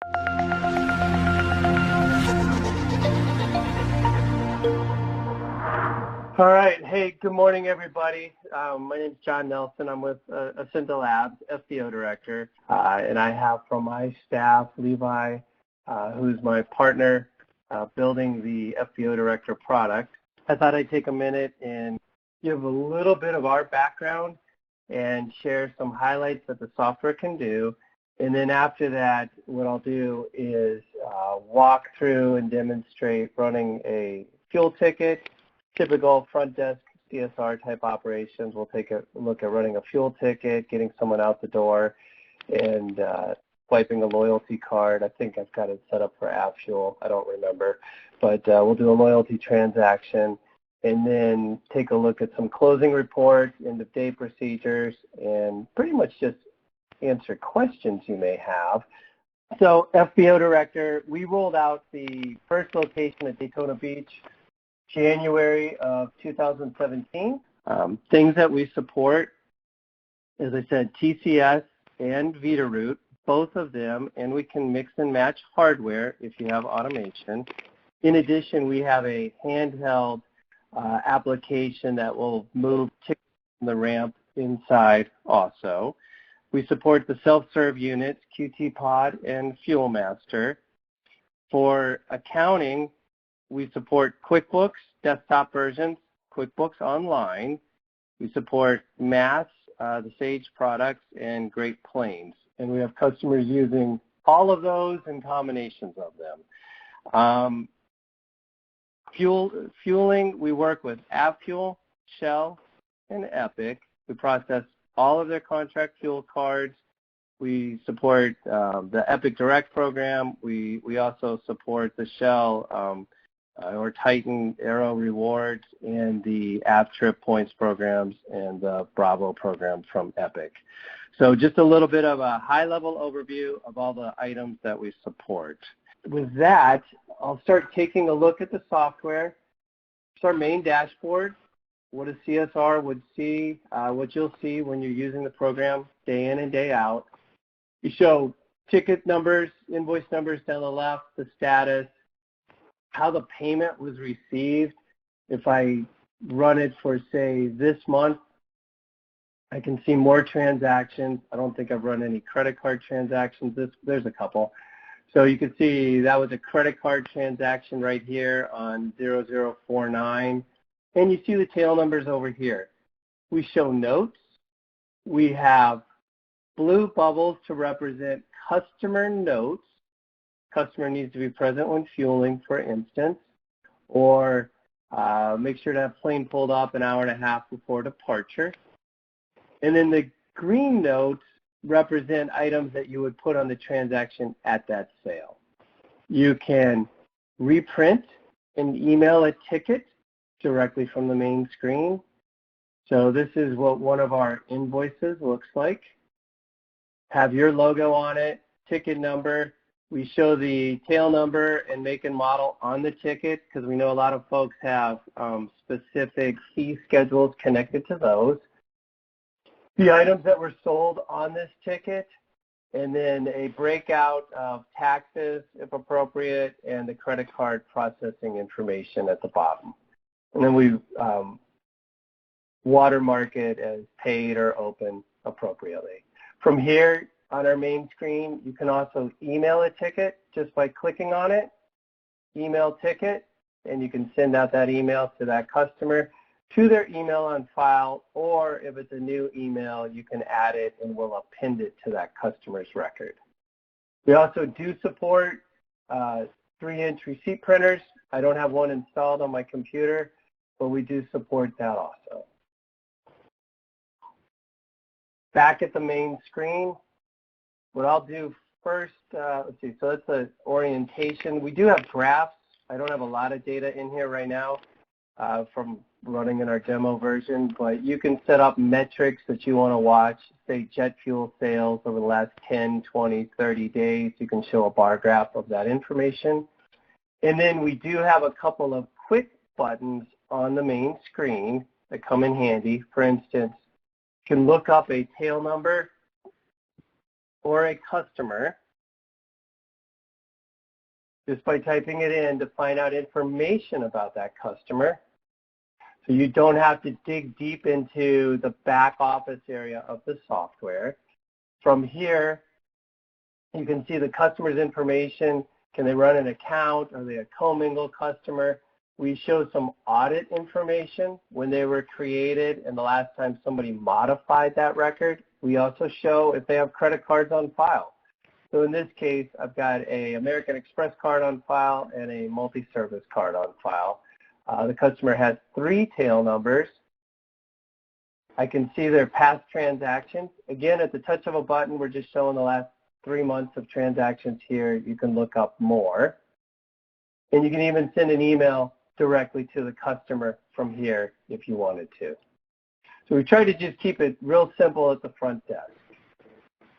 All right. Hey, good morning, everybody. My name is John Nelson. I'm with Acinta Labs, FBO Director, and I have from my staff Levi, who's my partner building the FBO Director product. I thought I'd take a minute and give a little bit of our background and share some highlights that the software can do. And then after that, what I'll do is walk through and demonstrate running a fuel ticket. Typical front desk CSR type operations. We'll take a look at running a fuel ticket, getting someone out the door, and swiping a loyalty card. I think I've got it set up for AppFuel. I don't remember. But we'll do a loyalty transaction and then take a look at some closing reports, end of day procedures, and pretty much just answer questions you may have. So FBO Director, we rolled out the first location at Daytona Beach January of 2017. Things that we support, as I said, TCS and Veeder-Root, both of them, and we can mix and match hardware if you have automation. In addition, we have a handheld application that will move tickets from the ramp inside also. We support the self-serve units, QT Pod and Fuel Master. For accounting, we support QuickBooks, desktop versions, QuickBooks Online. We support Mass, the Sage products, and Great Plains. And we have customers using all of those and combinations of them. Fueling, we work with AppFuel, Shell, and Epic. We process all of their contract fuel cards. We support the Epic Direct program. We also support the Shell or Titan Aero Rewards and the App Trip Points programs and the Bravo program from Epic. So just a little bit of a high-level overview of all the items that we support. With that, I'll start taking a look at the software. It's our main dashboard. What a CSR would see, what you'll see when you're using the program day in and day out. You show ticket numbers, invoice numbers down the left, the status, how the payment was received. If I run it for, say, this month, I can see more transactions. I don't think I've run any credit card transactions. There's a couple. So you can see that was a credit card transaction right here on 0049. And you see the tail numbers over here. We show notes. We have blue bubbles to represent customer notes. Customer needs to be present when fueling, for instance, or make sure to have plane pulled up an hour and a half before departure. And then the green notes represent items that you would put on the transaction at that sale. You can reprint and email a ticket directly from the main screen. So this is what one of our invoices looks like. Have your logo on it, ticket number. We show the tail number and make and model on the ticket because we know a lot of folks have specific fee schedules connected to those. The items that were sold on this ticket, and then a breakout of taxes, if appropriate, and the credit card processing information at the bottom. And then we watermark it as paid or open appropriately. From here, on our main screen, you can also email a ticket just by clicking on it, email ticket, and you can send out that email to that customer to their email on file, or if it's a new email, you can add it and we'll append it to that customer's record. We also do support 3-inch receipt printers. I don't have one installed on my computer, but we do support that also. Back at the main screen, what I'll do first, let's see, so that's the orientation. We do have graphs. I don't have a lot of data in here right now from running in our demo version, but you can set up metrics that you want to watch, say jet fuel sales over the last 10, 20, 30 days. You can show a bar graph of that information. And then we do have a couple of quick buttons on the main screen that come in handy. For instance, you can look up a tail number or a customer, just by typing it in to find out information about that customer. So you don't have to dig deep into the back office area of the software. From here, you can see the customer's information. Can they run an account? Are they a commingled customer? We show some audit information when they were created and the last time somebody modified that record. We also show if they have credit cards on file. So in this case, I've got an American Express card on file and a multi-service card on file. The customer has 3 tail numbers. I can see their past transactions. Again, at the touch of a button, we're just showing the last 3 months of transactions here. You can look up more. And you can even send an email directly to the customer from here if you wanted to. So we try to just keep it real simple at the front desk.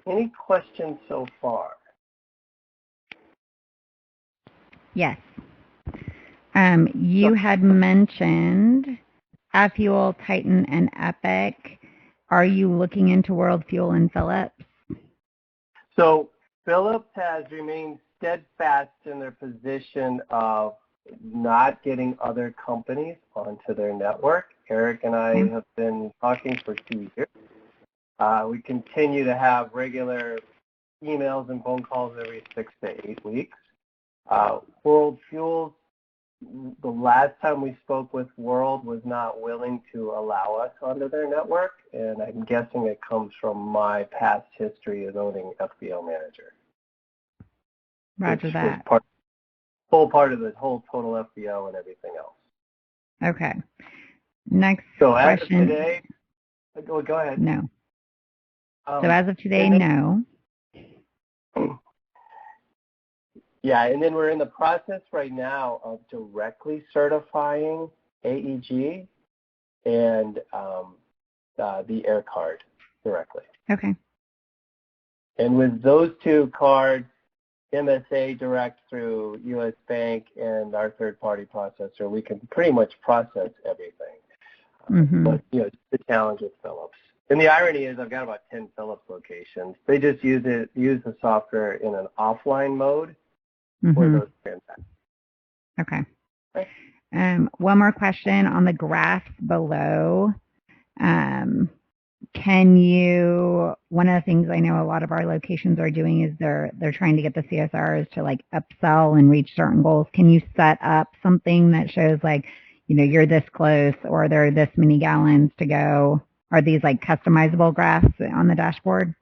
Any questions so far? Yes. You had mentioned Fuel, Titan, and Epic. Are you looking into World Fuel and Philips? So Philips has remained steadfast in their position of not getting other companies onto their network. Eric and I have been talking for 2 years. We continue to have regular emails and phone calls every 6 to 8 weeks. World Fuel, the last time we spoke with World, was not willing to allow us onto their network, and I'm guessing it comes from my past history of owning FBO Manager. Roger that. Full part of the whole total FBO and everything else. Okay. Next so question. As of today, go ahead. No. So as of today, no. Yeah, and then we're in the process right now of directly certifying AEG and the Air card directly. Okay. And with those 2 cards, MSA direct through U.S. Bank and our third-party processor, we can pretty much process everything. But, the challenge with Philips. And the irony is I've got about 10 Philips locations. They just use the software in an offline mode for those transactions. Okay. One more question on the graphs below. One of the things I know a lot of our locations are doing is they're trying to get the CSRs to like upsell and reach certain goals. Can you set up something that shows like, you're this close or there are this many gallons to go? Are these like customizable graphs on the dashboard?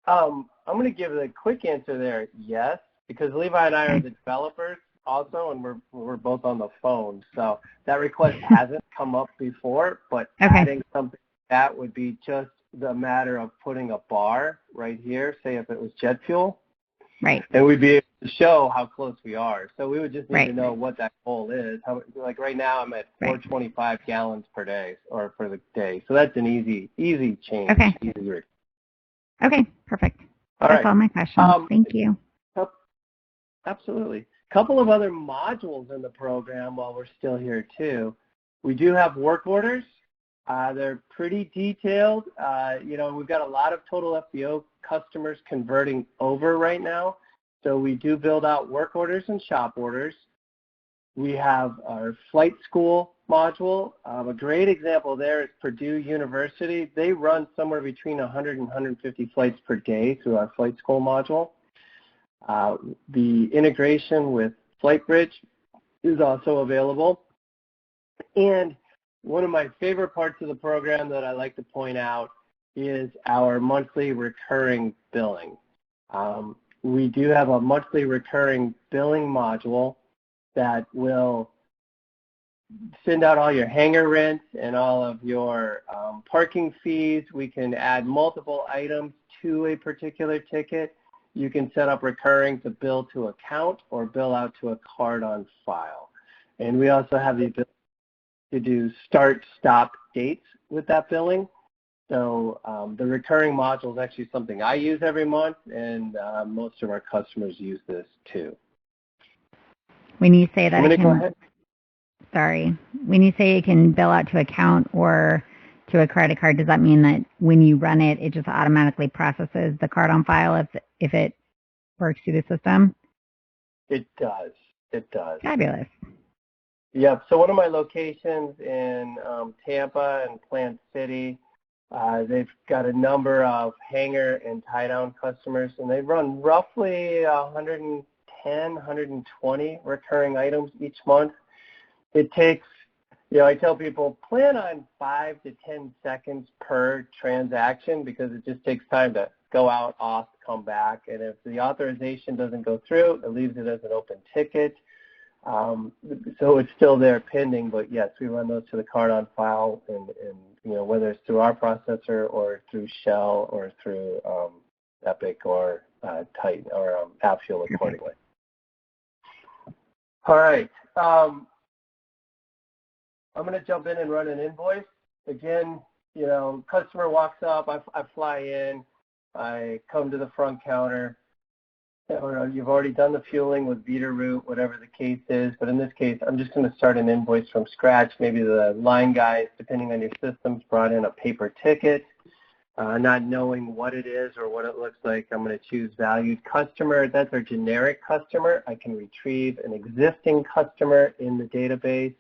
I'm going to give a quick answer there, yes, because Levi and I are the developers also, and we're both on the phone. So that request hasn't come up before, but adding something that would be just the matter of putting a bar right here, say if it was jet fuel. Right. And we'd be able to show how close we are. So we would just need to know what that goal is. Like right now I'm at 425 gallons per day or for the day. So that's an easy change. Okay. Okay, perfect. That's all my questions. Thank you. Absolutely. A couple of other modules in the program while we're still here too. We do have work orders. They're pretty detailed. We've got a lot of total FBO customers converting over right now. So we do build out work orders and shop orders. We have our flight school module. A great example there is Purdue University. They run somewhere between 100 and 150 flights per day through our flight school module. The integration with FlightBridge is also available. And one of my favorite parts of the program that I like to point out is our monthly recurring billing. We do have a monthly recurring billing module that will send out all your hangar rents and all of your parking fees. We can add multiple items to a particular ticket. You can set up recurring to bill to account or bill out to a card on file. And we also have the ability to do start-stop dates with that billing. So the recurring module is actually something I use every month, and most of our customers use this too. When you say that, when you say it can bill out to account or to a credit card, does that mean that when you run it, it just automatically processes the card on file if it works through the system? It does. It does. Fabulous. Yep. So one of my locations in Tampa and Plant City, they've got a number of hangar and tie-down customers, and they run roughly 110, 120 recurring items each month. It takes, I tell people, plan on 5 to 10 seconds per transaction because it just takes time to go out, off, come back. And if the authorization doesn't go through, it leaves it as an open ticket. So it's still there pending, but yes, we run those to the card on file, and whether it's through our processor or through Shell or through Epic or Titan or AppFuel accordingly. All right. I'm going to jump in and run an invoice. Again, customer walks up, I fly in, I come to the front counter, or you've already done the fueling with Veeder-Root, whatever the case is, but in this case, I'm just going to start an invoice from scratch. Maybe the line guys, depending on your systems, brought in a paper ticket, not knowing what it is or what it looks like. I'm going to choose valued customer. That's our generic customer. I can retrieve an existing customer in the database.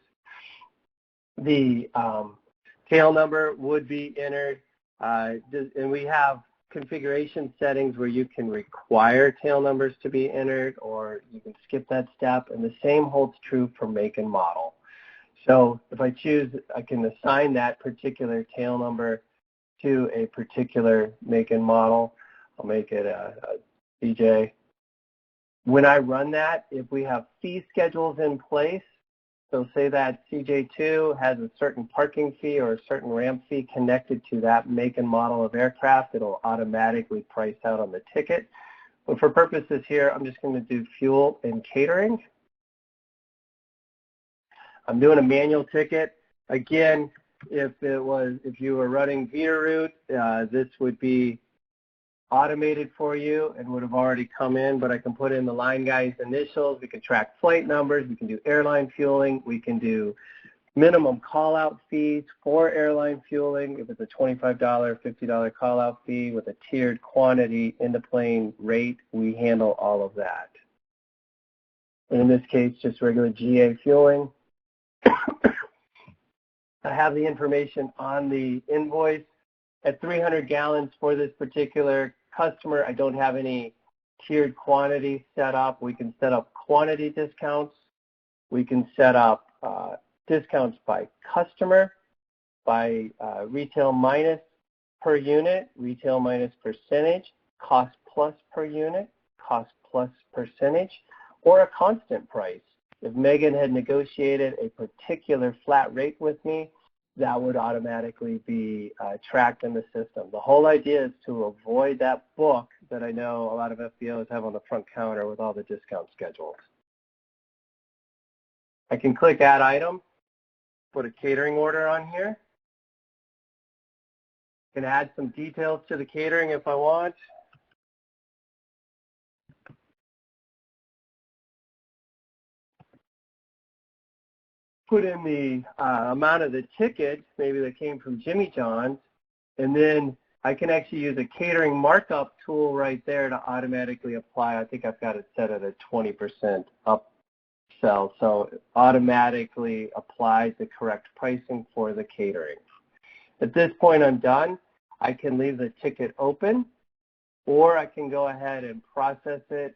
The tail number would be entered, and we have configuration settings where you can require tail numbers to be entered, or you can skip that step, and the same holds true for make and model. So if I choose, I can assign that particular tail number to a particular make and model. I'll make it a CJ. When I run that, if we have fee schedules in place, so say that CJ2 has a certain parking fee or a certain ramp fee connected to that make and model of aircraft, it'll automatically price out on the ticket. But for purposes here, I'm just going to do fuel and catering. I'm doing a manual ticket. Again, if you were running Veeder-Root, this would be automated for you and would have already come in, but I can put in the line guy's initials. We can track flight numbers. We can do airline fueling. We can do minimum call-out fees for airline fueling. If it's a $25, $50 call-out fee with a tiered quantity in the plane rate, we handle all of that. And in this case, just regular GA fueling. I have the information on the invoice. At 300 gallons for this particular customer, I don't have any tiered quantity set up. We can set up quantity discounts. We can set up discounts by customer, by retail minus per unit, retail minus percentage, cost plus per unit, cost plus percentage, or a constant price. If Megan had negotiated a particular flat rate with me, that would automatically be tracked in the system. The whole idea is to avoid that book that I know a lot of FBOs have on the front counter with all the discount schedules. I can click Add Item, put a catering order on here. I can add some details to the catering if I want. Put in the amount of the ticket, maybe that came from Jimmy John's, and then I can actually use a catering markup tool right there to automatically apply. I think I've got it set at a 20% upsell, so it automatically applies the correct pricing for the catering. At this point, I'm done. I can leave the ticket open, or I can go ahead and process it,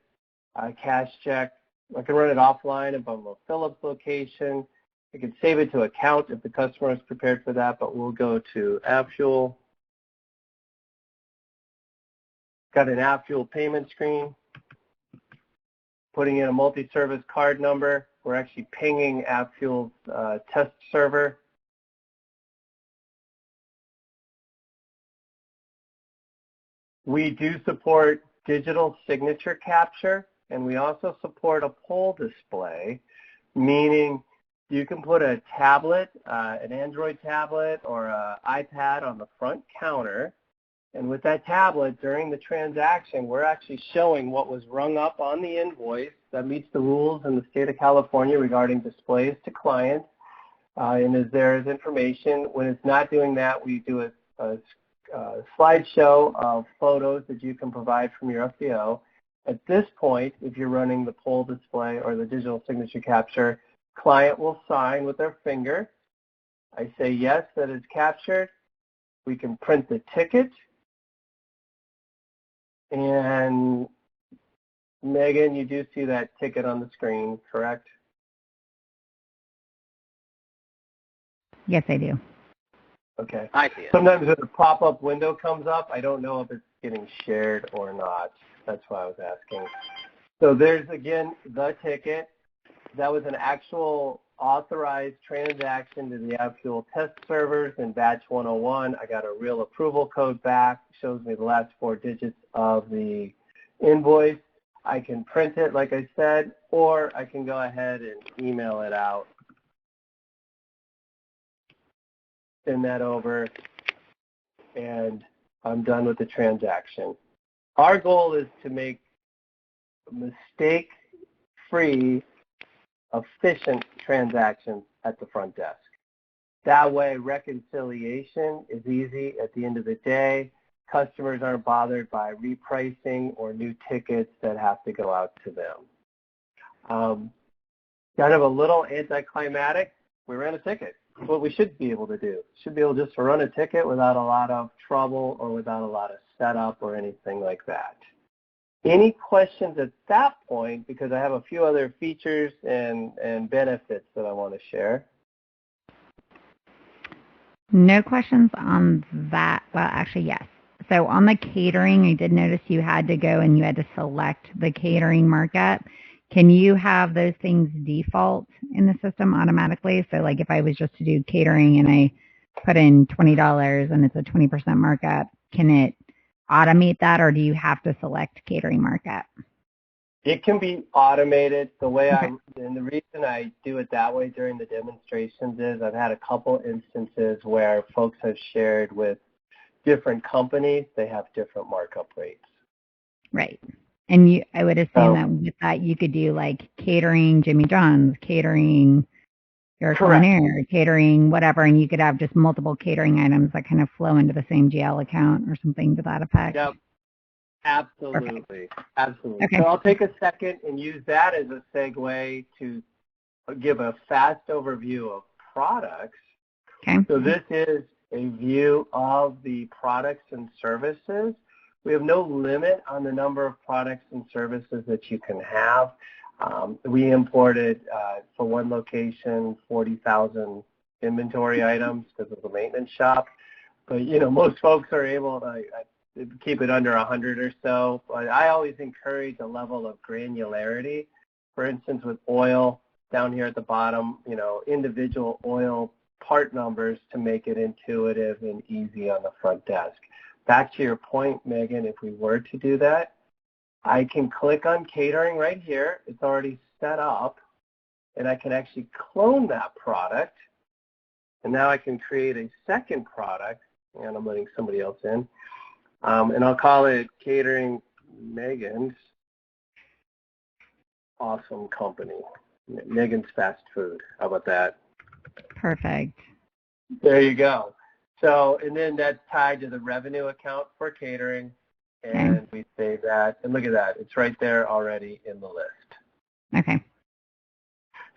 cash check. I can run it offline if I'm a Phillips location. I can save it to account if the customer is prepared for that, but we'll go to AppFuel. Got an AppFuel payment screen. Putting in a multi-service card number. We're actually pinging AppFuel's test server. We do support digital signature capture, and we also support a poll display, meaning you can put a tablet, an Android tablet or an iPad on the front counter, and with that tablet during the transaction, we're actually showing what was rung up on the invoice that meets the rules in the state of California regarding displays to clients, and as there is information. When it's not doing that, we do a slideshow of photos that you can provide from your FBO, At this point, if you're running the poll display or the digital signature capture, client will sign with their finger. I say yes, that is captured. We can print the ticket. And Megan, you do see that ticket on the screen, correct? Yes, I do. Okay. I see it. Sometimes when a pop-up window comes up, I don't know if it's getting shared or not. That's why I was asking. So there's, again, the ticket. That was an actual authorized transaction to the AvFuel test servers in batch 101. I got a real approval code back. Shows me the last 4 digits of the invoice. I can print it, like I said, or I can go ahead and email it out. Send that over, and I'm done with the transaction. Our goal is to make mistake-free, efficient transactions at the front desk. That way, reconciliation is easy at the end of the day. Customers aren't bothered by repricing or new tickets that have to go out to them. Kind of a little anticlimactic, we ran a ticket. What we should be able to do. Should be able just to run a ticket without a lot of trouble or without a lot of setup or anything like that. Any questions at that point, because I have a few other features and benefits that I want to share. No questions on that. Well, actually, yes. So on the catering, I did notice you had to go and you had to select the catering markup. Can you have those things default in the system automatically? So like if I was just to do catering and I put in $20 and it's a 20% markup, can it automate that, or do you have to select catering markup? It can be automated. The way and the reason I do it that way during the demonstrations is I've had a couple instances where folks have shared with different companies, they have different markup rates. Right. And I would assume that with that you could do like catering Jimmy John's, catering your culinary, catering whatever, and you could have just multiple catering items that kind of flow into the same GL account or something to that effect. Yep. Absolutely. Perfect. Absolutely. Okay. So I'll take a second and use that as a segue to give a fast overview of products. Okay. So this is a view of the products and services. We have no limit on the number of products and services that you can have. We imported, for one location, 40,000 inventory items because of the maintenance shop. But, you know, most folks are able to keep it under 100 or so. But I always encourage a level of granularity. For instance, with oil, down here at the bottom, you know, individual oil part numbers to make it intuitive and easy on the front desk. Back to your point, Megan, if we were to do that, I can click on catering right here. It's already set up, and I can actually clone that product. And now I can create a second product, and I'm letting somebody else in. And I'll call it Catering Megan's Awesome Company. Megan's Fast Food. How about that? Perfect. There you go. So, and then that's tied to the revenue account for catering, and we save that. And look at that. It's right there already in the list. Okay.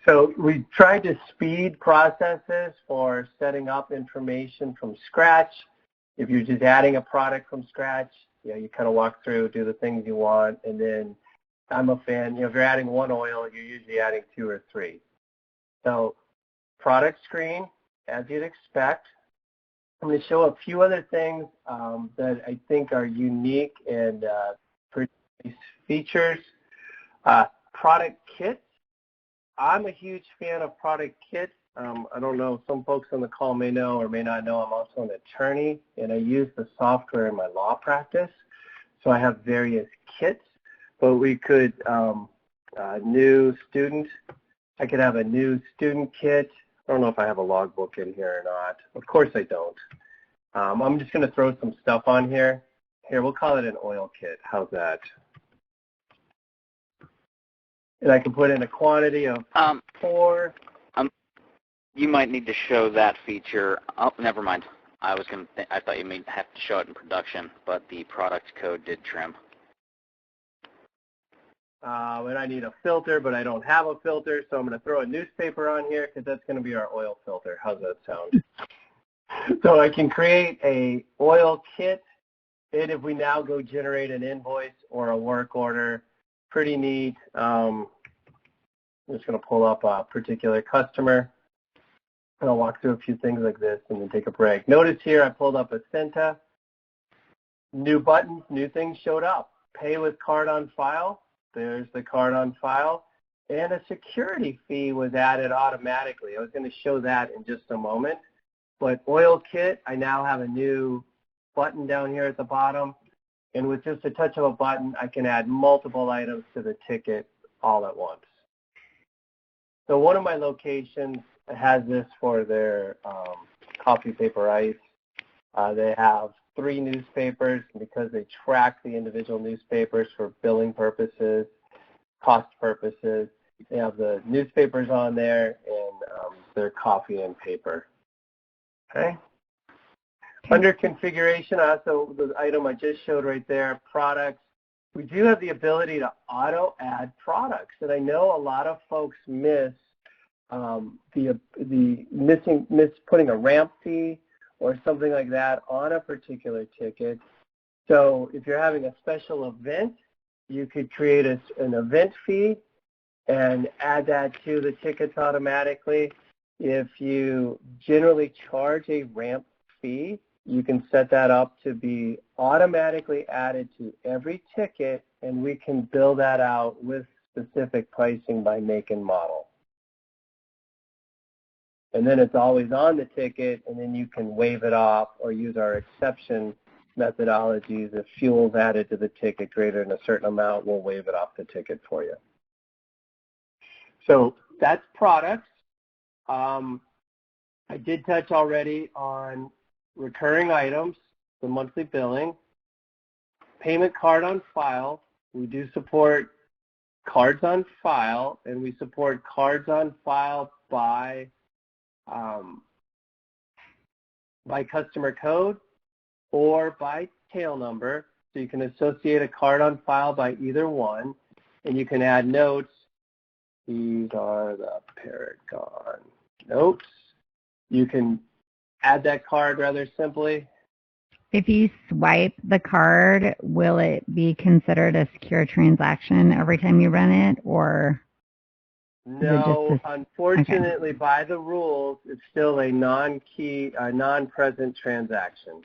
So we tried to speed processes for setting up information from scratch. If you're just adding a product from scratch, you know, you kind of walk through, do the things you want, and then I'm a fan, you know, if you're adding one oil, you're usually adding 2 or 3. So product screen, as you'd expect. I'm going to show a few other things that I think are unique and features. Product kits. I'm a huge fan of product kits. I don't know, some folks on the call may know or may not know I'm also an attorney, and I use the software in my law practice. So I have various kits, but we could, new student, I could have a new student kit. I don't know if I have a logbook in here or not. Of course I don't. I'm just going to throw some stuff on here. Here, we'll call it an oil kit. How's that? And I can put in a quantity of 4. You might need to show that feature. Oh, never mind. I thought you may have to show it in production, but the product code did trim. and I need a filter, but I don't have a filter, so I'm going to throw a newspaper on here because that's going to be our oil filter. How's that sound? So I can create a oil kit, and if we now go generate an invoice or a work order, pretty neat. I'm just going to pull up a particular customer, and I'll walk through a few things like this and then take a break. Notice here I pulled up a Cinta. New buttons, new things showed up. Pay with card on file. There's the card on file. And a security fee was added automatically. I was going to show that in just a moment. But oil kit, I now have a new button down here at the bottom. And with just a touch of a button, I can add multiple items to the ticket all at once. So one of my locations has this for their coffee paper ice. They have 3 newspapers because they track the individual newspapers for billing purposes, cost purposes. They have the newspapers on there and their coffee and paper. Okay. Under configuration, also the item I just showed right there, products, we do have the ability to auto add products. And I know a lot of folks miss putting a ramp fee or something like that on a particular ticket. So if you're having a special event, you could create an event fee and add that to the tickets automatically. If you generally charge a ramp fee, you can set that up to be automatically added to every ticket, and we can bill that out with specific pricing by make and model. And then it's always on the ticket, and then you can waive it off or use our exception methodologies. If fuel's added to the ticket greater than a certain amount, we'll waive it off the ticket for you. So that's products. I did touch already on recurring items, the monthly billing. Payment card on file. We do support cards on file, and we support cards on file by customer code or by tail number. So you can associate a card on file by either one, and you can add notes. These are the Paragon notes. You can add that card rather simply. If you swipe the card, will it be considered a secure transaction every time you run it, or? No, unfortunately, okay. By the rules, it's still a non-present transaction.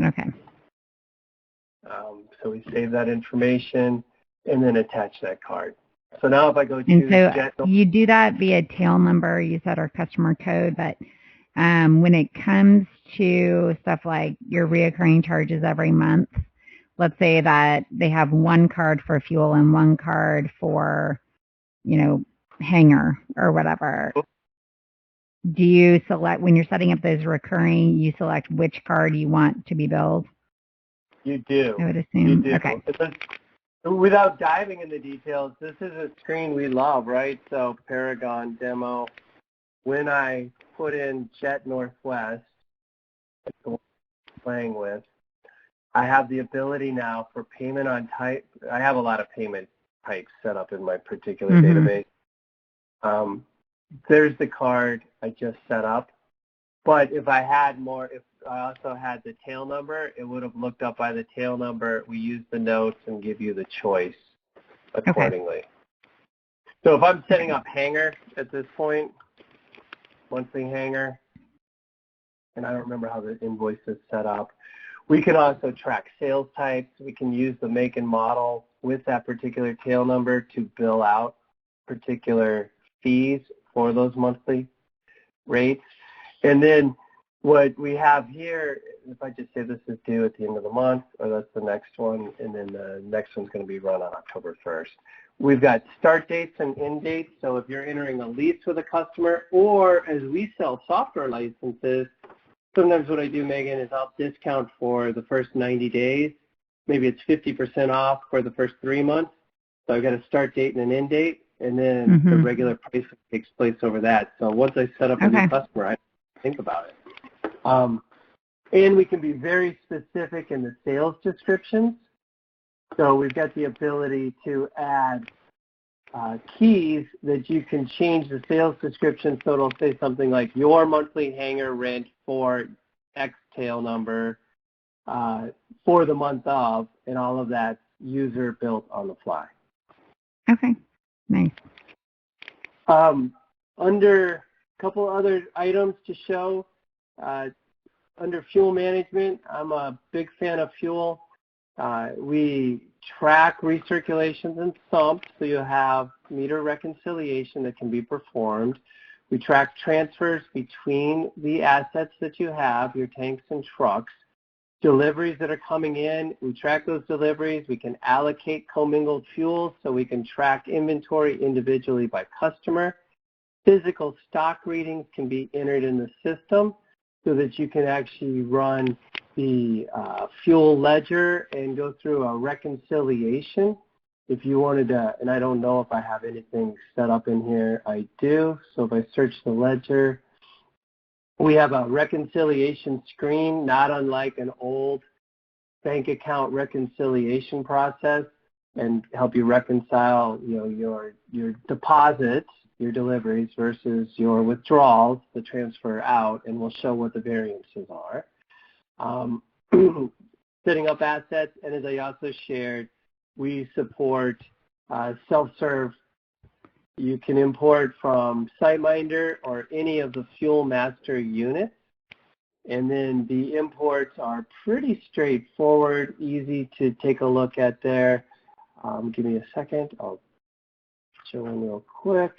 Okay. So we save that information and then attach that card. So now if I go to you do that via tail number, you said, our customer code, but when it comes to stuff like your reoccurring charges every month, let's say that they have one card for fuel and one card for, hanger or whatever. Do you select, when you're setting up those recurring, you select which card you want to be billed? You do. I would assume. You do. Okay. Without diving into details, this is a screen we love, right? So Paragon demo. When I put in Jet Northwest, playing with, I have the ability now for payment on type. I have a lot of payment types set up in my particular database. There's the card I just set up. But if I had more, if I also had the tail number, it would have looked up by the tail number. We use the notes and give you the choice accordingly. Okay. So if I'm setting up hanger at this point, monthly hanger, and I don't remember how the invoice is set up, we can also track sales types. We can use the make and model with that particular tail number to bill out particular fees for those monthly rates. And then what we have here, if I just say this is due at the end of the month, or that's the next one, and then the next one's going to be run on October 1st. We've got start dates and end dates. So if you're entering a lease with a customer, or as we sell software licenses, sometimes what I do, Megan, is I'll discount for the first 90 days. Maybe it's 50% off for the first 3 months. So I've got a start date and an end date, and then the regular price takes place over that. So once I set up a new customer, I think about it. And we can be very specific in the sales descriptions. So we've got the ability to add keys that you can change the sales description, so it'll say something like your monthly hangar rent for X tail number for the month of, and all of that user built on the fly. Okay, nice. Under a couple other items to show, under fuel management, I'm a big fan of fuel. We track recirculations and sumps, so you have meter reconciliation that can be performed. We track transfers between the assets that you have, your tanks and trucks. Deliveries that are coming in, we track those deliveries. We can allocate commingled fuels, so we can track inventory individually by customer. Physical stock readings can be entered in the system so that you can actually run the fuel ledger and go through a reconciliation. If you wanted to, and I don't know if I have anything set up in here, I do. So if I search the ledger, we have a reconciliation screen, not unlike an old bank account reconciliation process, and help you reconcile, your deposits, your deliveries versus your withdrawals, the transfer out, and we'll show what the variances are. Setting up assets, and as I also shared, we support self-serve. You can import from SiteMinder or any of the Fuel Master units, and then the imports are pretty straightforward, easy to take a look at there. Give me a second. I'll show them real quick.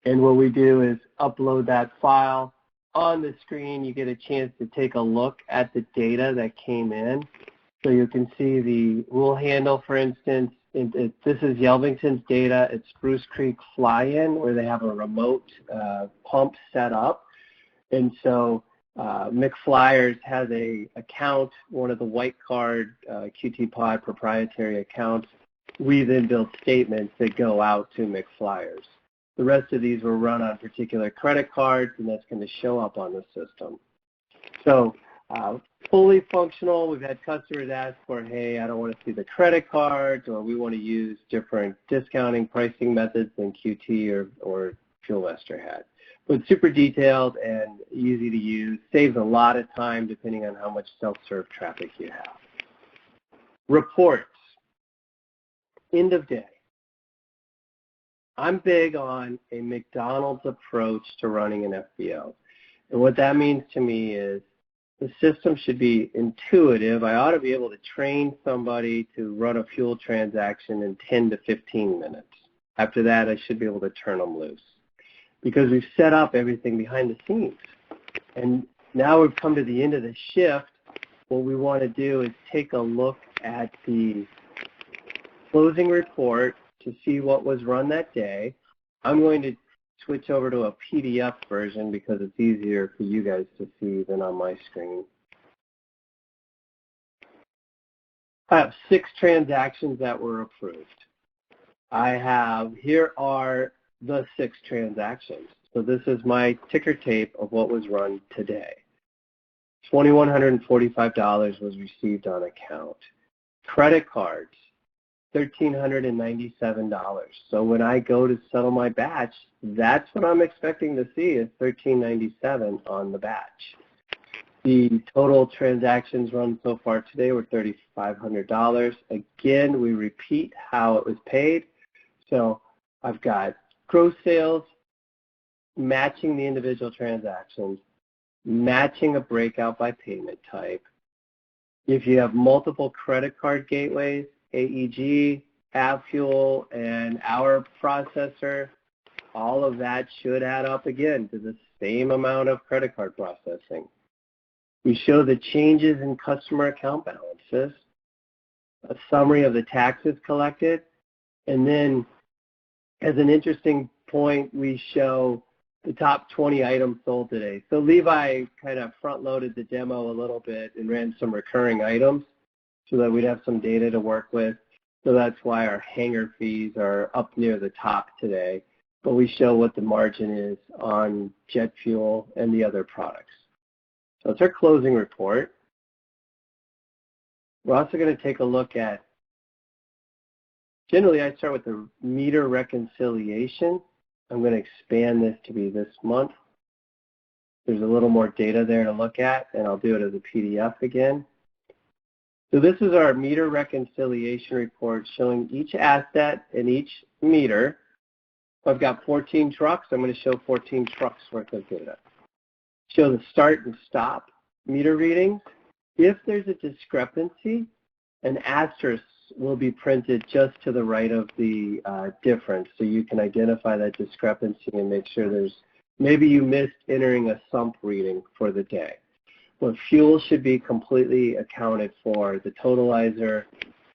And what we do is upload that file. On the screen, you get a chance to take a look at the data that came in. So you can see the rule handle, for instance. This is Yelvington's data. It's Spruce Creek Fly-In, where they have a remote pump set up. And so McFlyers has a account, one of the white card QT Pod proprietary accounts. We then build statements that go out to McFlyers. The rest of these were run on particular credit cards, and that's going to show up on the system. So fully functional. We've had customers ask for, hey, I don't want to see the credit cards, or we want to use different discounting pricing methods than QT or Fuel Master had. But super detailed and easy to use. Saves a lot of time depending on how much self-serve traffic you have. Reports. End of day. I'm big on a McDonald's approach to running an FBO. And what that means to me is the system should be intuitive. I ought to be able to train somebody to run a fuel transaction in 10 to 15 minutes. After that, I should be able to turn them loose because we've set up everything behind the scenes. And now we've come to the end of the shift. What we want to do is take a look at the closing report to see what was run that day. I'm going to switch over to a PDF version because it's easier for you guys to see than on my screen. I have 6 transactions that were approved. Here are the 6 transactions. So this is my ticker tape of what was run today. $2,145 was received on account. Credit cards, $1,397. So when I go to settle my batch, that's what I'm expecting to see is $1,397 on the batch. The total transactions run so far today were $3,500. Again, we repeat how it was paid. So I've got gross sales matching the individual transactions, matching a breakout by payment type. If you have multiple credit card gateways, AEG, AvFuel, and our processor, all of that should add up again to the same amount of credit card processing. We show the changes in customer account balances, a summary of the taxes collected, and then as an interesting point, we show the top 20 items sold today. So Levi kind of front-loaded the demo a little bit and ran some recurring items so that we'd have some data to work with. So that's why our hangar fees are up near the top today. But we show what the margin is on jet fuel and the other products. So it's our closing report. We're also going to take a look at Generally, I start with the meter reconciliation. I'm going to expand this to be this month. There's a little more data there to look at, and I'll do it as a PDF again. So this is our meter reconciliation report showing each asset and each meter. I've got 14 trucks. I'm going to show 14 trucks worth of data. Show the start and stop meter readings. If there's a discrepancy, an asterisk will be printed just to the right of the difference, so you can identify that discrepancy and make sure maybe you missed entering a sump reading for the day. Well, fuel should be completely accounted for, the totalizer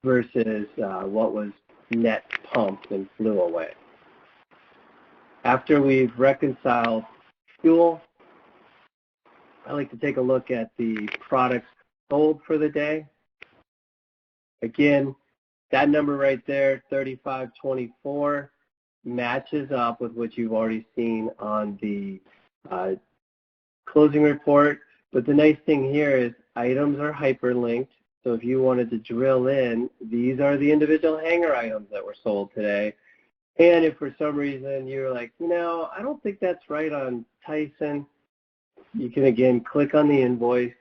versus what was net pumped and flew away. After we've reconciled fuel, I like to take a look at the products sold for the day. Again, that number right there, 3524, matches up with what you've already seen on the closing report. But the nice thing here is items are hyperlinked. So if you wanted to drill in, these are the individual hanger items that were sold today. And if for some reason you're like, I don't think that's right on Tyson, you can again click on the invoice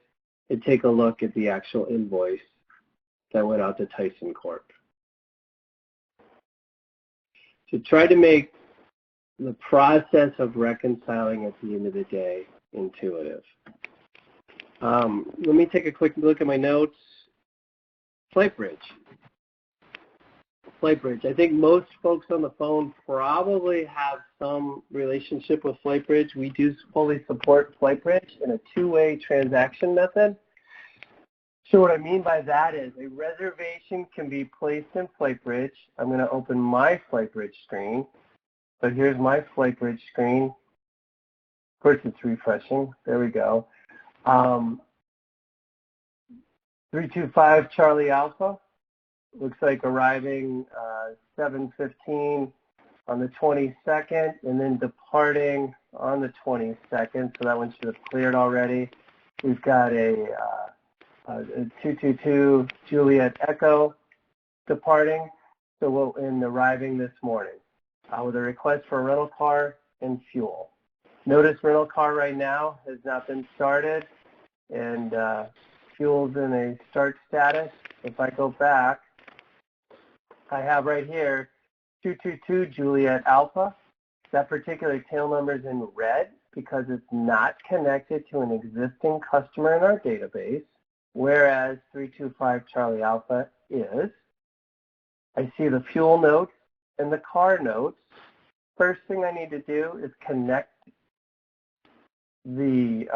and take a look at the actual invoice that went out to Tyson Corp. So try to make the process of reconciling at the end of the day intuitive. Let me take a quick look at my notes. FlightBridge. FlightBridge. I think most folks on the phone probably have some relationship with FlightBridge. We do fully support FlightBridge in a two-way transaction method. So what I mean by that is a reservation can be placed in FlightBridge. I'm going to open my FlightBridge screen. So here's my FlightBridge screen. Of course, it's refreshing. There we go. 325 Charlie Alpha. Looks like arriving 7:15 on the 22nd and then departing on the 22nd. So that one should have cleared already. We've got a 222 Juliet Echo departing, and arriving this morning with a request for a rental car and fuel. Notice rental car right now has not been started, and fuel's in a start status. If I go back, I have right here 222 Juliet Alpha. That particular tail number is in red because it's not connected to an existing customer in our database, whereas 325 Charlie Alpha is. I see the fuel notes and the car notes. First thing I need to do is connect the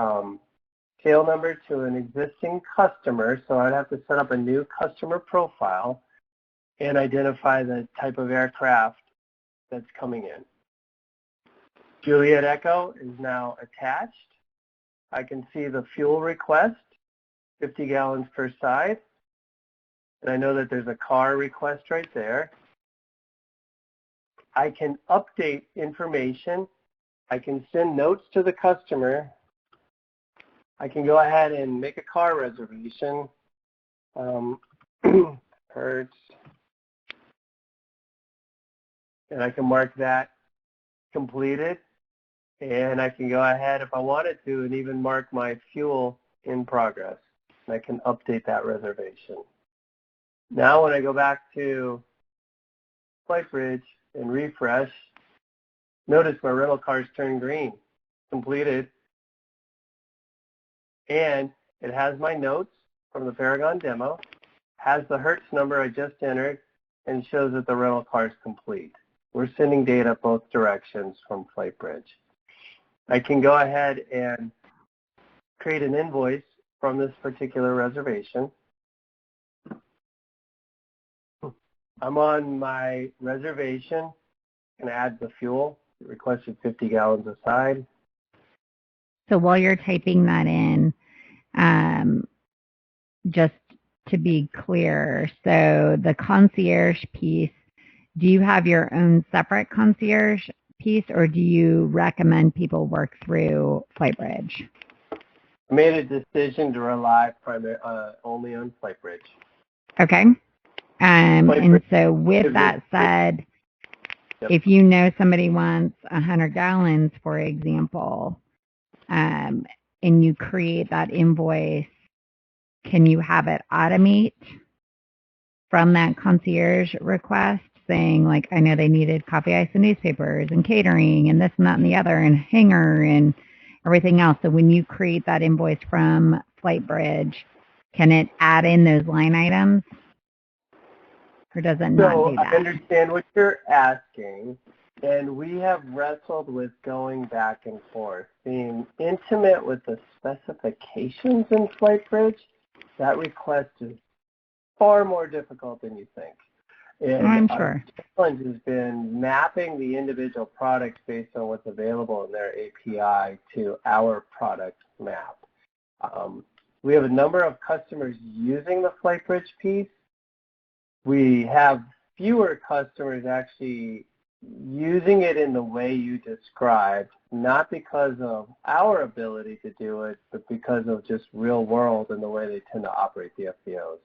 tail number to an existing customer, so I'd have to set up a new customer profile and identify the type of aircraft that's coming in. Juliet Echo is now attached. I can see the fuel request, 50 gallons per side. And I know that there's a car request right there. I can update information. I can send notes to the customer. I can go ahead and make a car reservation. Hertz. And I can mark that completed. And I can go ahead, if I wanted to, and even mark my fuel in progress. And I can update that reservation. Now when I go back to FlightBridge and refresh, notice my rental cars turn green, completed. And it has my notes from the Paragon demo, has the Hertz number I just entered, and shows that the rental car is complete. We're sending data both directions from FlightBridge. I can go ahead and create an invoice from this particular reservation. I'm on my reservation. I'm going to add the fuel. It requested 50 gallons a side. So while you're typing that in, just to be clear, so the concierge piece, do you have your own separate concierge piece, or do you recommend people work through FlightBridge? I made a decision to rely only on FlightBridge. Okay. And so with that said, if you know somebody wants 100 gallons, for example, and you create that invoice, can you have it automate from that concierge request saying, like, I know they needed coffee, ice, and newspapers and catering and this and that and the other and hanger and everything else. So when you create that invoice from FlightBridge, can it add in those line items? Or does it not do that? I understand what you're asking, and we have wrestled with going back and forth. Being intimate with the specifications in FlightBridge, that request is far more difficult than you think. And I'm sure. Our challenge has been mapping the individual products based on what's available in their API to our product map. We have a number of customers using the FlightBridge piece. We have fewer customers actually using it in the way you described, not because of our ability to do it, but because of just real world and the way they tend to operate the FBOs.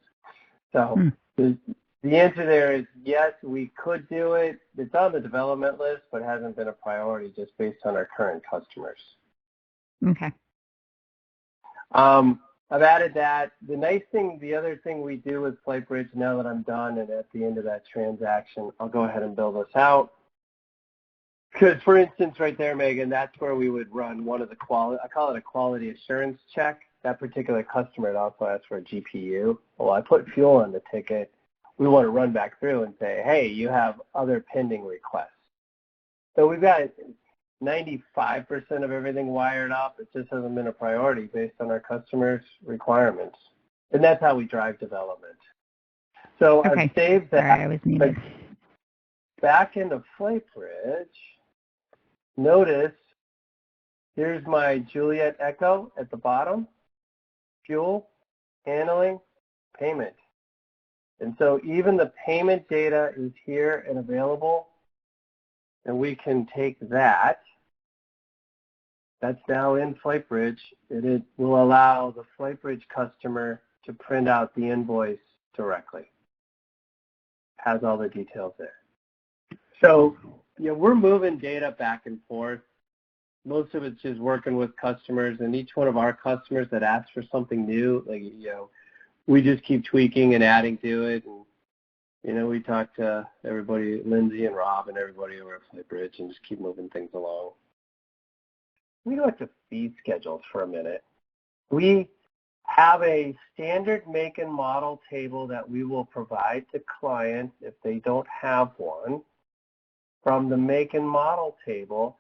So the answer there is yes, we could do it. It's on the development list, but hasn't been a priority just based on our current customers. Okay. I've added that. The nice thing, the other thing we do with FlightBridge, now that I'm done and at the end of that transaction, I'll go ahead and build this out. Because, for instance, right there, Megan, that's where we would run one of the I call it a quality assurance check. That particular customer had also asked for a GPU. Well, I put fuel on the ticket. We want to run back through and say, hey, you have other pending requests. So we've got 95% of everything wired up. It just hasn't been a priority based on our customers' requirements. And that's how we drive development. So okay. I've saved that. Sorry, I was muted. Back into FlightBridge, notice here's my Juliet Echo at the bottom, fuel, handling, payment. And so even the payment data is here and available, and we can take that. That's now in FlightBridge. It will allow the FlightBridge customer to print out the invoice directly. Has all the details there. So, we're moving data back and forth. Most of it's just working with customers, and each one of our customers that asks for something new, like, we just keep tweaking and adding to it. And, we talk to everybody, Lindsay and Rob and everybody over at FlightBridge, and just keep moving things along. We go to fee schedules for a minute. We have a standard make and model table that we will provide to clients if they don't have one. From the make and model table,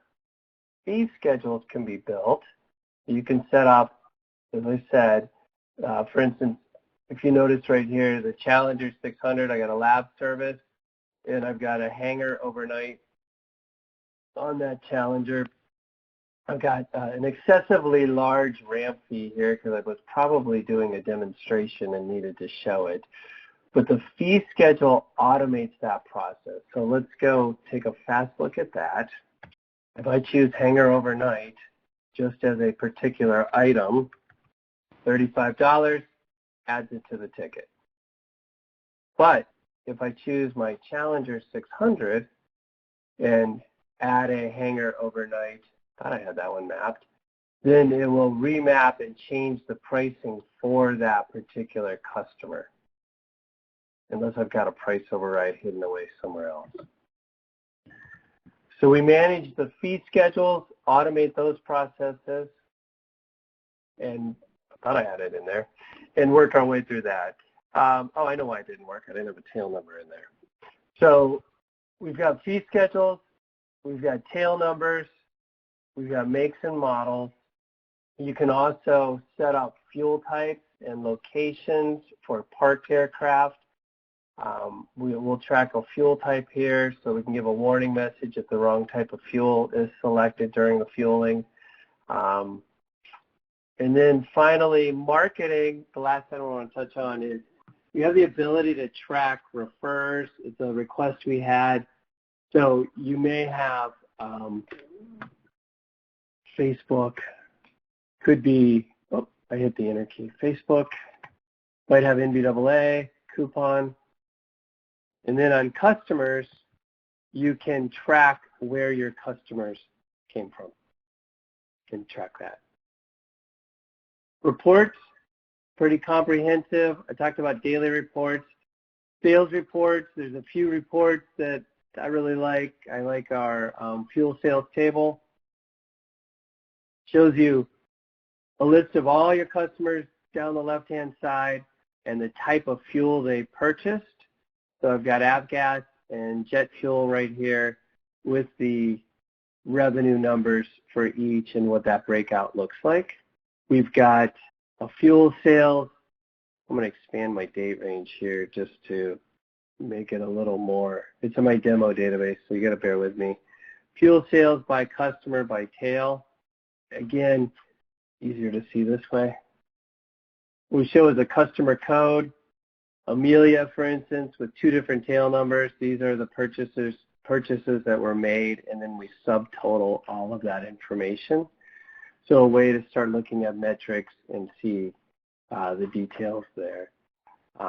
fee schedules can be built. You can set up, as I said, for instance, if you notice right here, the Challenger 600, I got a lab service, and I've got a hangar overnight on that Challenger. I've got an excessively large ramp fee here because I was probably doing a demonstration and needed to show it. But the fee schedule automates that process. So let's go take a fast look at that. If I choose hangar overnight, just as a particular item, $35 adds it to the ticket. But if I choose my Challenger 600 and add a hangar overnight, thought I had that one mapped, then it will remap and change the pricing for that particular customer, unless I've got a price override hidden away somewhere else. So we manage the fee schedules, automate those processes, and I thought I had it in there, and work our way through that. Oh, I know why it didn't work. I didn't have a tail number in there. So we've got fee schedules, we've got tail numbers, we've got makes and models. You can also set up fuel types and locations for parked aircraft. We'll track a fuel type here so we can give a warning message if the wrong type of fuel is selected during the fueling. And then finally, marketing, the last thing I want to touch on is we have the ability to track refers. It's a request we had. So you may have Facebook, could be, oh, I hit the enter key. Facebook might have NBAA, coupon. And then on customers, you can track where your customers came from. You can track that. Reports, pretty comprehensive. I talked about daily reports. Sales reports, there's a few reports that I really like. I like our fuel sales table. Shows you a list of all your customers down the left-hand side and the type of fuel they purchased. So I've got avgas and jet fuel right here with the revenue numbers for each and what that breakout looks like. We've got a fuel sales. I'm going to expand my date range here just to make it a little more. It's in my demo database, so you got to bear with me. Fuel sales by customer by tail. Again, easier to see this way. We show as a customer code. Amelia, for instance, with 2 different tail numbers. These are the purchases that were made, and then we subtotal all of that information. So a way to start looking at metrics and see the details there.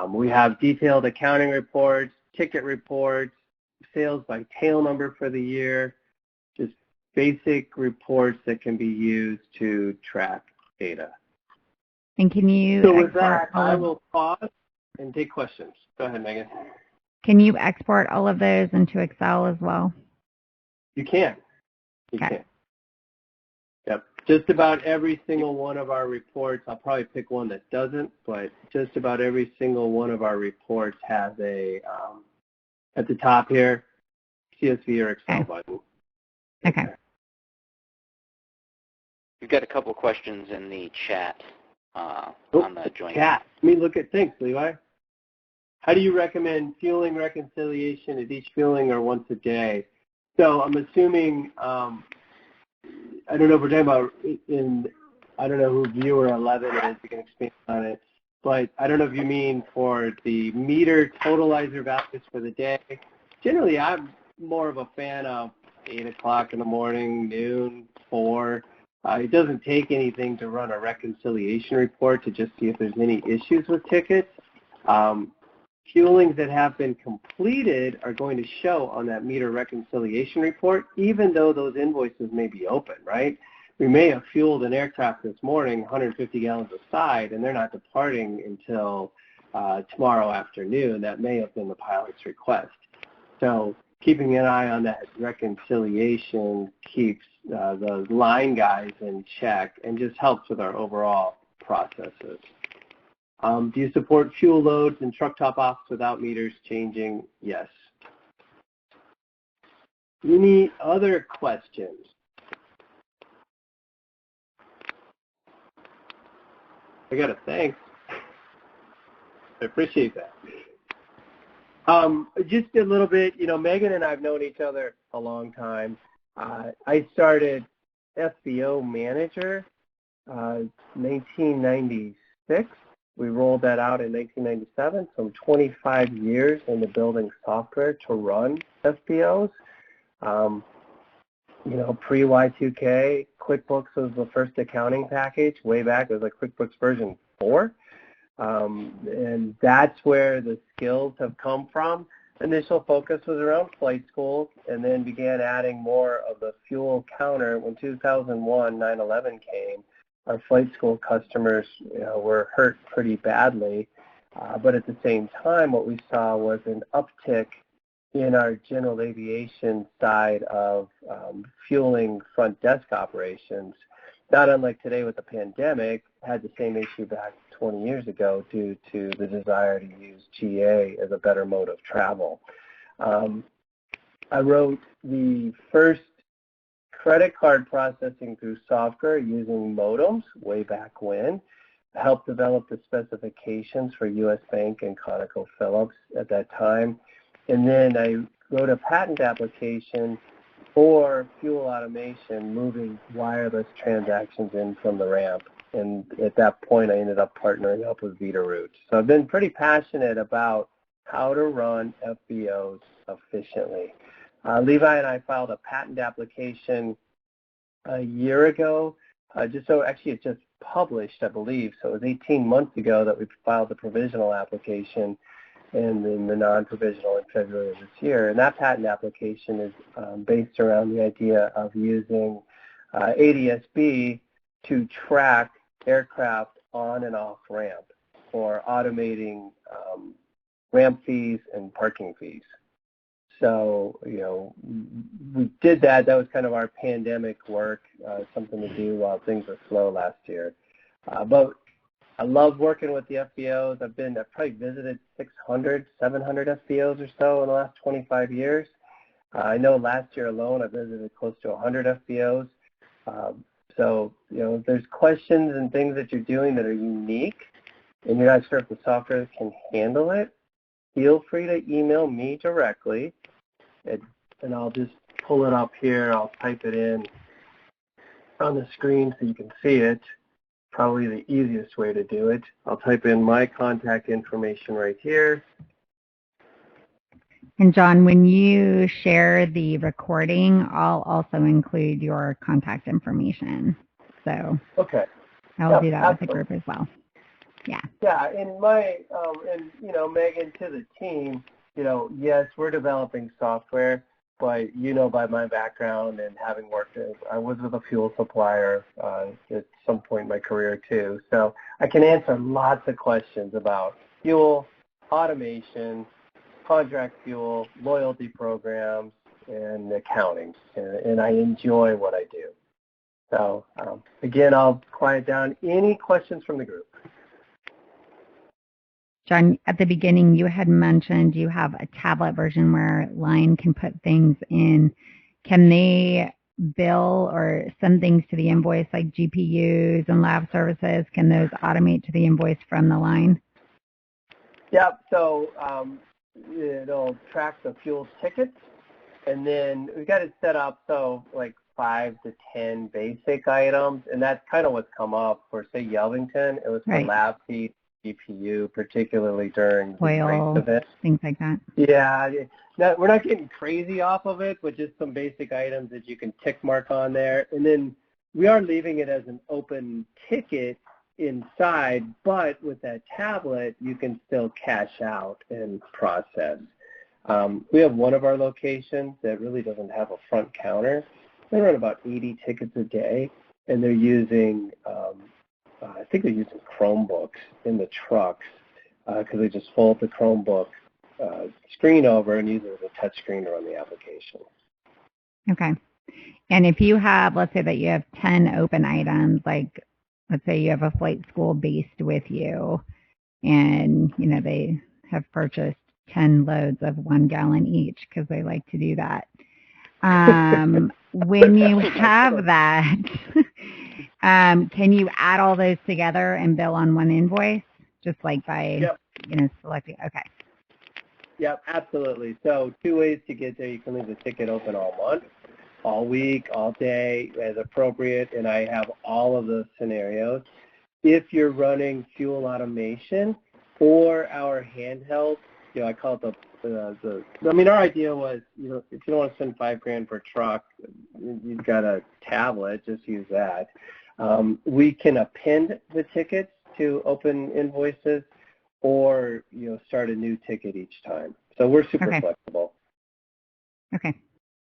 We have detailed accounting reports, ticket reports, sales by tail number for the year, just basic reports that can be used to track data. And can you So with that, I will pause and take questions. Go ahead, Megan. Can you export all of those into Excel as well? You can. You can. Yep. Just about every single one of our reports, I'll probably pick one that doesn't, but just about every single one of our reports has a, at the top here, CSV or Excel button. Okay. We've got a couple questions in the chat on the joint. Chat. Let me look at things, Levi. How do you recommend fueling reconciliation at each fueling or once a day? So I'm assuming, I don't know if we're talking about I don't know who viewer 11 is, you can expand on it, but I don't know if you mean for the meter totalizer values for the day. Generally, I'm more of a fan of 8 o'clock in the morning, noon, 4. It doesn't take anything to run a reconciliation report to just see if there's any issues with tickets. Fuelings that have been completed are going to show on that meter reconciliation report, even though those invoices may be open, right? We may have fueled an aircraft this morning, 150 gallons a side, and they're not departing until tomorrow afternoon. That may have been the pilot's request. So keeping an eye on that reconciliation keeps the line guys in check and just helps with our overall processes. Do you support fuel loads and truck top-offs without meters changing? Yes. Any other questions? I got to thanks. I appreciate that. Just a little bit, you know, Megan and I have known each other a long time. I started FBO Manager 1996. We rolled that out in 1997, so I'm 25 years into building software to run FBOs. You know, pre-Y2K, QuickBooks was the first accounting package. Way back, it was like QuickBooks version 4. And that's where the skills have come from. Initial focus was around flight school, and then began adding more of the fuel counter. When 2001, 9/11 came, our flight school customers, you know, were hurt pretty badly. But at the same time, what we saw was an uptick in our general aviation side of fueling front desk operations. Not unlike today with the pandemic, had the same issue back 20 years ago due to the desire to use GA as a better mode of travel. I wrote the first credit card processing through software using modems way back when, helped develop the specifications for US Bank and ConocoPhillips at that time. And then I wrote a patent application for fuel automation, moving wireless transactions in from the ramp. And at that point, I ended up partnering up with Veeder-Root. So I've been pretty passionate about how to run FBOs efficiently. Levi and I filed a patent application a year ago. Actually it just published, I believe. So it was 18 months ago that we filed the provisional application. and then the non-provisional in February of this year. And that patent application is based around the idea of using ADS-B to track aircraft on and off ramp for automating ramp fees and parking fees. So, we did that. That was kind of our pandemic work, something to do while things were slow last year. But I love working with the FBOs. I've probably visited 600, 700 FBOs or so in the last 25 years. I know last year alone I visited close to 100 FBOs. So, if there's questions and things that you're doing that are unique and you're not sure if the software can handle it, feel free to email me directly, and I'll just pull it up here. I'll type it in on the screen so you can see it. Probably the easiest way to do it. I'll type in my contact information right here. And John, when you share the recording, I'll also include your contact information. So okay, I'll do that with the group as well. Yeah. Yeah, and Megan, to the team, yes, we're developing software, but by my background and having worked I was with a fuel supplier at some point in my career too. So I can answer lots of questions about fuel, automation, contract fuel, loyalty programs, and accounting. And I enjoy what I do. So again, I'll quiet down. Any questions from the group? John, at the beginning, you had mentioned you have a tablet version where Line can put things in. Can they bill or send things to the Invoice like GPUs and lab services? Can those automate to the Invoice from the Line? Yep. So it'll track the fuel tickets, and then we got it set up so like 5 to 10 basic items, and that's kind of what's come up for, say, Yelvington. It was for lab feed, GPU, particularly during oil, the race event. Things like that. Yeah, we're not getting crazy off of it, but just some basic items that you can tick mark on there. And then we are leaving it as an open ticket inside, but with that tablet, you can still cash out and process. We have one of our locations that really doesn't have a front counter. They run about 80 tickets a day, and they're using I think they're using Chromebooks in the trucks because they just fold the Chromebook screen over and use it as a touch screen to run the application. Okay. And if you have, let's say that you have 10 open items, like let's say you have a flight school based with you and, they have purchased 10 loads of 1 gallon each because they like to do that. When you have that, can you add all those together and bill on one invoice, just like by, selecting? Okay. Yep, absolutely. So 2 ways to get there. You can leave the ticket open all month, all week, all day, as appropriate, and I have all of those scenarios. If you're running fuel automation or our handheld, I call it our idea was, if you don't want to spend $5,000 per truck, you've got a tablet, just use that. We can append the tickets to open invoices or, start a new ticket each time. So we're super flexible. Okay.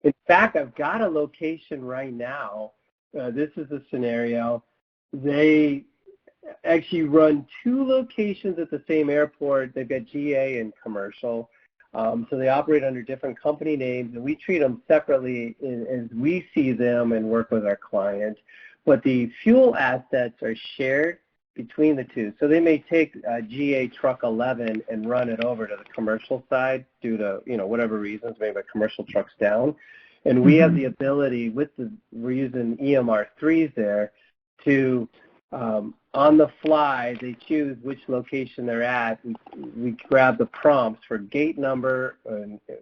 In fact, I've got a location right now. This is a scenario. They actually run 2 locations at the same airport. They've got GA and commercial. So they operate under different company names, and we treat them separately as we see them and work with our client. But the fuel assets are shared between the 2. So they may take GA Truck 11 and run it over to the commercial side due to, whatever reasons, maybe a commercial truck's down. And we have the ability, we're using EMR3s there, to on the fly, they choose which location they're at. We grab the prompts for gate number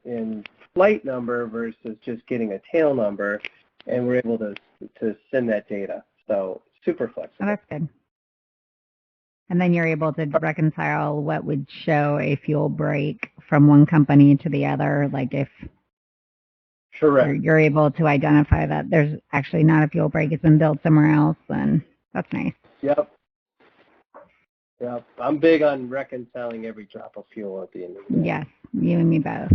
and flight number versus just getting a tail number, and we're able to send that data. So super flexible. Oh, that's good. And then you're able to reconcile what would show a fuel break from one company to the other, like if you're able to identify that there's actually not a fuel break, it's been billed somewhere else, then that's nice. Yep. Yeah, I'm big on reconciling every drop of fuel at the end of the day. Yes, you and me both.